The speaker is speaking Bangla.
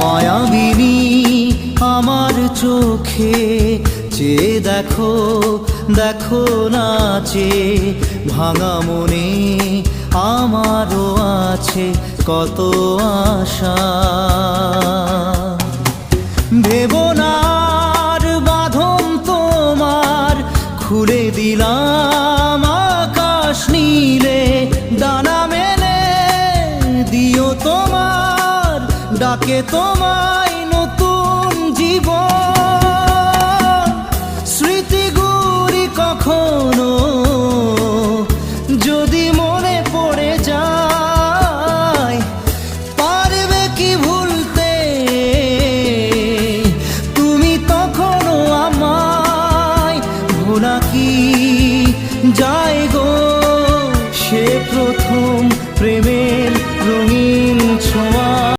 মায়াবিনী আমার চোখে চেয়ে দেখো, দেখো নাচে ভাঙা মনে আমারও আছে কত আশা। ভেবনার বাঁধন তোমার খুলে দিলাম আকাশ নীলে, ডানা মেলে দিও তোমার ডাকে তোমায়